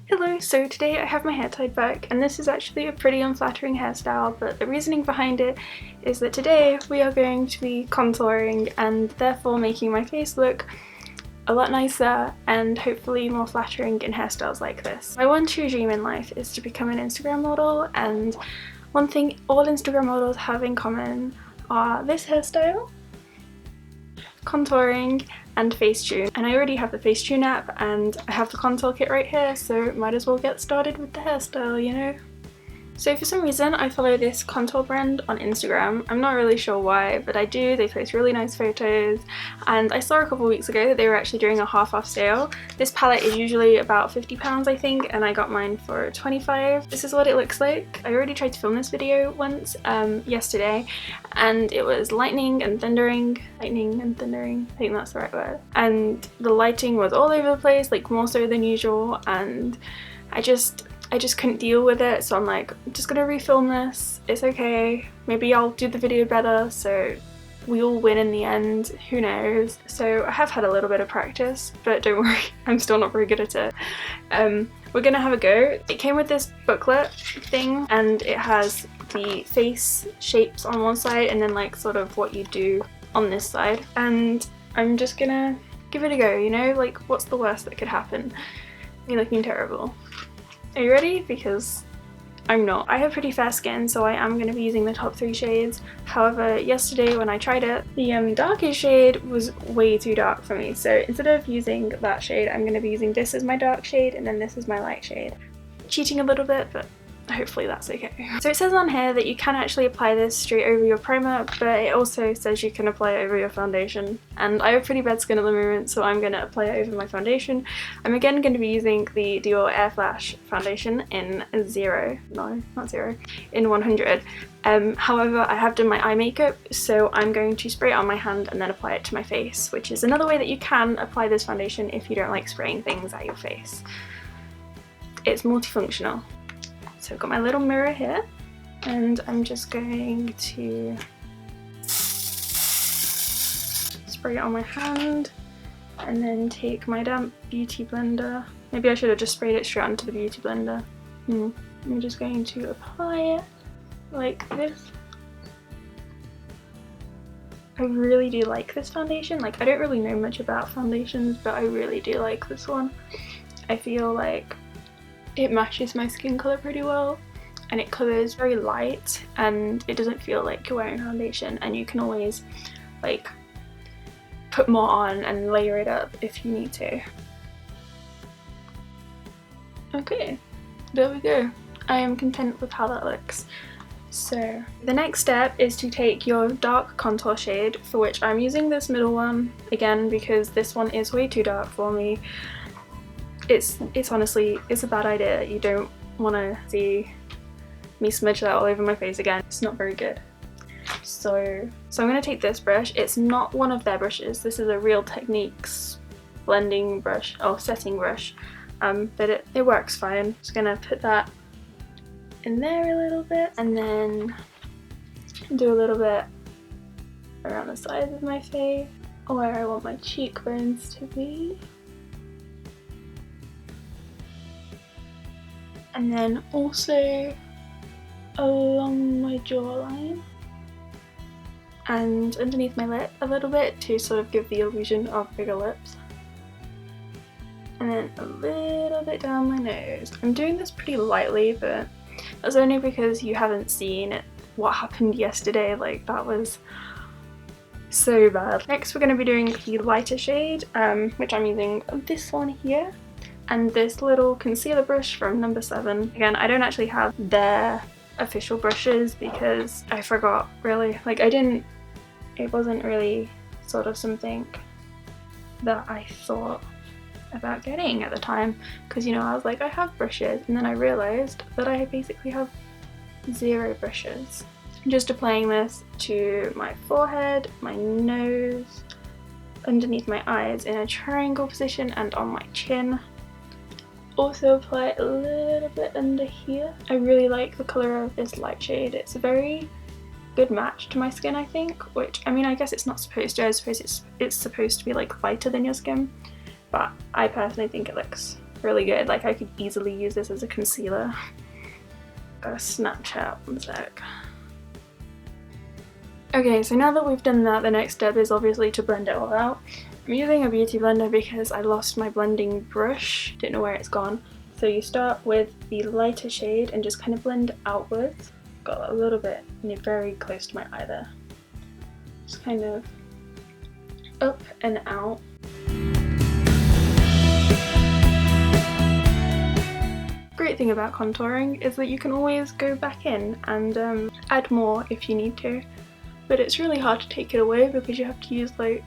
Hello, so today I have my hair tied back and this is actually a pretty unflattering hairstyle, but the reasoning behind it is that today we are going to be contouring and therefore making my face look a lot nicer and hopefully more flattering in hairstyles like this. My one true dream in life is to become an Instagram model, and one thing all Instagram models have in common are this hairstyle, contouring, and Facetune. And I already have the Facetune app and I have the contour kit right here, so might as well get started with the hairstyle, you know? So for some reason I follow this contour brand on Instagram. I'm not really sure why, but I do. They post really nice photos, and I saw a couple weeks ago that they were actually doing a half-off sale. This palette is usually about £50 I think, and I got mine for $25. This is what it looks like. I already tried to film this video once yesterday, and it was lightning and thundering. I think that's the right word. And the lighting was all over the place, like more so than usual, and I just couldn't deal with it, so I'm like, I'm just gonna refilm this, it's okay, maybe I'll do the video better, so we all win in the end, who knows. So I have had a little bit of practice, but don't worry, I'm still not very good at it. We're gonna have a go. It came with this booklet thing, and it has the face shapes on one side and then like sort of what you do on this side, and I'm just gonna give it a go, you know, like what's the worst that could happen? Me looking terrible. Are you ready? Because I'm not. I have pretty fair skin, so I am going to be using the top 3 shades. However, yesterday when I tried it, the darkest shade was way too dark for me. So instead of using that shade, I'm going to be using this as my dark shade and then this is my light shade. Cheating a little bit, but hopefully that's okay. So it says on here that you can actually apply this straight over your primer, but it also says you can apply it over your foundation. And I have pretty bad skin at the moment, so I'm going to apply it over my foundation. I'm again going to be using the Dior Air Flash foundation in 100. However, I have done my eye makeup, so I'm going to spray it on my hand and then apply it to my face, which is another way that you can apply this foundation if you don't like spraying things at your face. It's multifunctional. So I've got my little mirror here, and I'm just going to spray it on my hand and then take my damp beauty blender. Maybe I should have just sprayed it straight onto the beauty blender. I'm just going to apply it like this. I really do like this foundation. Like, I don't really know much about foundations, but I really do like this one. I feel like it matches my skin colour pretty well, and it covers very light, and it doesn't feel like you're wearing foundation, and you can always like put more on and layer it up if you need to. Okay, there we go. I am content with how that looks. So the next step is to take your dark contour shade, for which I'm using this middle one again because this one is way too dark for me. It's honestly, it's a bad idea. You don't want to see me smudge that all over my face again. It's not very good. So I'm going to take this brush. It's not one of their brushes. This is a Real Techniques blending brush, or setting brush, but it works fine. Just going to put that in there a little bit, and then do a little bit around the sides of my face, where I want my cheekbones to be. And then also along my jawline and underneath my lip a little bit to sort of give the illusion of bigger lips. And then a little bit down my nose. I'm doing this pretty lightly, but that's only because you haven't seen what happened yesterday. Like, that was so bad. Next we're going to be doing the lighter shade, which I'm using this one here, and this little concealer brush from number 7. Again, I don't actually have their official brushes because I forgot, really. Like, it wasn't really sort of something that I thought about getting at the time, because, you know, I was like, I have brushes, and then I realised that I basically have 0 brushes. I'm just applying this to my forehead, my nose, underneath my eyes in a triangle position, and on my chin. Also apply it a little bit under here. I really like the colour of this light shade. It's a very good match to my skin, I think, which, I mean, I guess it's not supposed to. I suppose it's supposed to be like lighter than your skin, but I personally think it looks really good. Like, I could easily use this as a concealer. Snapchat, one sec. Okay, so now that we've done that, the next step is obviously to blend it all out. I'm using a beauty blender because I lost my blending brush, didn't know where it's gone. So you start with the lighter shade and just kind of blend outwards. Got a little bit very close to my eye there. Just kind of up and out. Great thing about contouring is that you can always go back in and add more if you need to, but it's really hard to take it away because you have to use like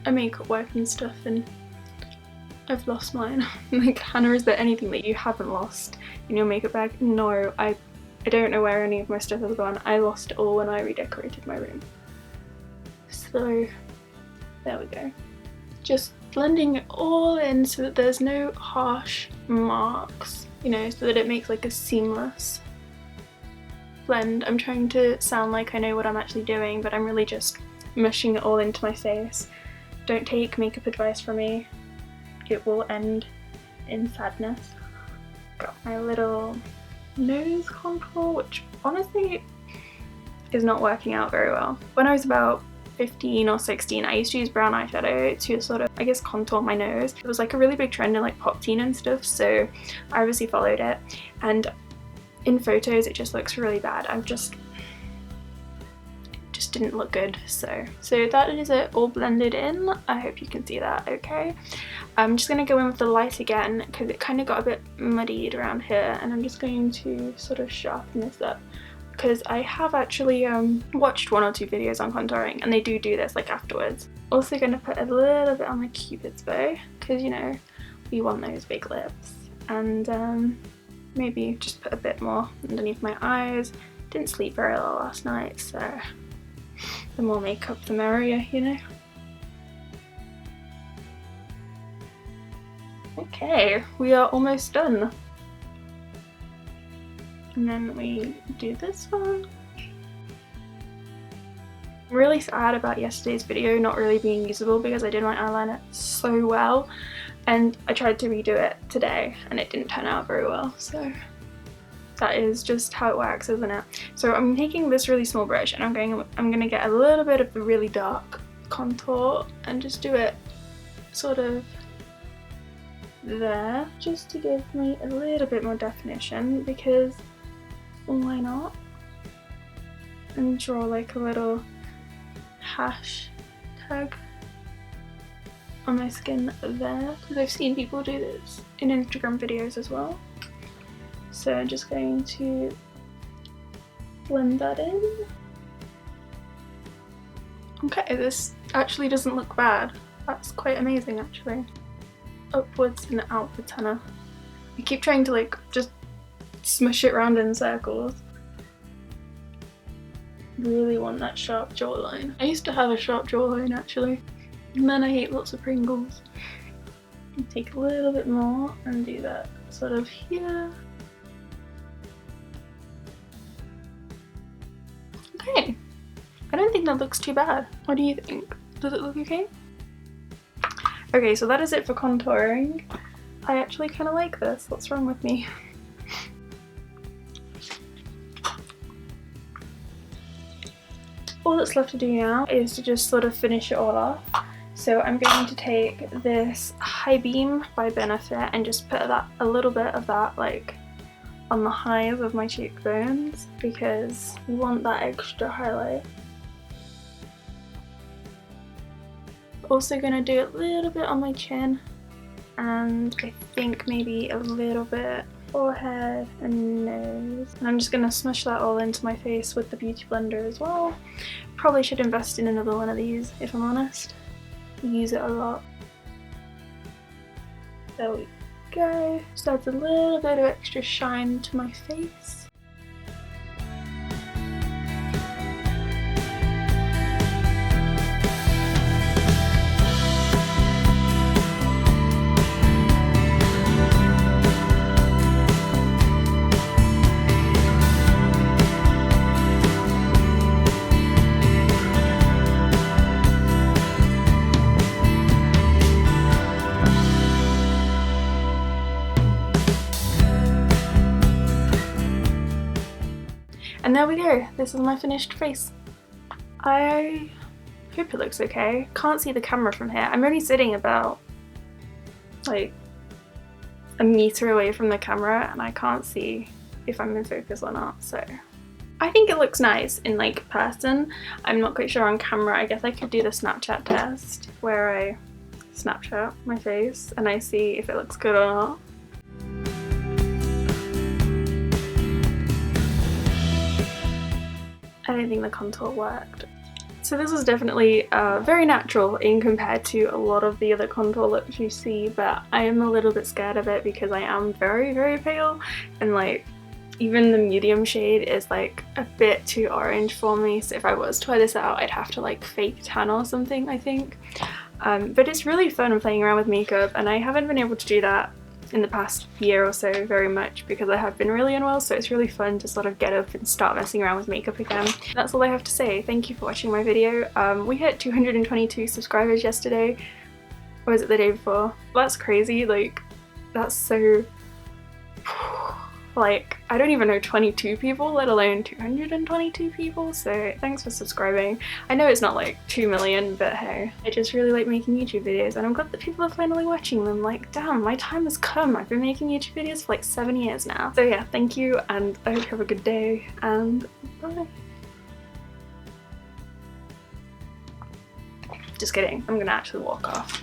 a makeup wipe and stuff, and I've lost mine. Like, Hannah, is there anything that you haven't lost in your makeup bag? No, I don't know where any of my stuff has gone. I lost it all when I redecorated my room. So there we go. Just blending it all in so that there's no harsh marks, you know, so that it makes like a seamless blend. I'm trying to sound like I know what I'm actually doing, but I'm really just mushing it all into my face. Don't take makeup advice from me. It will end in sadness. Got my little nose contour, which honestly is not working out very well. When I was about 15 or 16, I used to use brown eyeshadow to sort of, I guess, contour my nose. It was like a really big trend in like pop teen and stuff, so I obviously followed it, and in photos it just looks really bad. It just didn't look good. So that is it all blended in. I hope you can see that okay. I'm just going to go in with the light again because it kind of got a bit muddied around here, and I'm just going to sort of sharpen this up because I have actually watched 1 or 2 videos on contouring and they do this like afterwards. Also going to put a little bit on my cupid's bow because, you know, we want those big lips, and maybe just put a bit more underneath my eyes. Didn't sleep very well last night, so the more makeup the merrier, you know. Okay, we are almost done. And then we do this one. I'm really sad about yesterday's video not really being usable because I did my eyeliner so well, and I tried to redo it today and it didn't turn out very well, so that is just how it works, isn't it? So I'm taking this really small brush and I'm gonna get a little bit of the really dark contour and just do it sort of there, just to give me a little bit more definition, because why not? And draw like a little hashtag on my skin there, because I've seen people do this in Instagram videos as well. So I'm just going to blend that in. Okay, this actually doesn't look bad. That's quite amazing actually. Upwards and outwards, Hannah. I keep trying to like just smush it around in circles. Really want that sharp jawline. I used to have a sharp jawline actually, and then I ate lots of Pringles. Take a little bit more and do that sort of here. Okay, I don't think that looks too bad. What do you think? Does it look okay? Okay, so that is it for contouring. I actually kind of like this. What's wrong with me? All that's left to do now is to just sort of finish it all off. So I'm going to take this High Beam by Benefit and just put that, a little bit of that like on the highs of my cheekbones, because you want that extra highlight. Also gonna do a little bit on my chin, and I think maybe a little bit forehead and nose. And I'm just gonna smush that all into my face with the beauty blender as well. Probably should invest in another one of these if I'm honest. I use it a lot. There we go. Just adds a little bit of extra shine to my face. And there we go, this is my finished face. I hope it looks okay. Can't see the camera from here. I'm only sitting about like a meter away from the camera and I can't see if I'm in focus or not, so I think it looks nice in like person. I'm not quite sure on camera. I guess I could do the Snapchat test where I Snapchat my face and I see if it looks good or not. I don't think the contour worked. So this was definitely very natural in compared to a lot of the other contour looks you see, but I am a little bit scared of it because I am very, very pale and like even the medium shade is like a bit too orange for me, so if I was to wear this out I'd have to like fake tan or something, I think. But it's really fun playing around with makeup and I haven't been able to do that in the past year or so very much because I have been really unwell, so it's really fun to sort of get up and start messing around with makeup again. That's all I have to say. Thank you for watching my video. We hit 222 subscribers yesterday, or was it the day before? That's crazy, like that's so like I don't even know 22 people, let alone 222 people, so thanks for subscribing. I know it's not like 2 million, but hey, I just really like making YouTube videos and I'm glad that people are finally watching them. Like damn, my time has come. I've been making YouTube videos for like 7 years now. So yeah, thank you and I hope you have a good day and bye. Just kidding, I'm gonna actually walk off.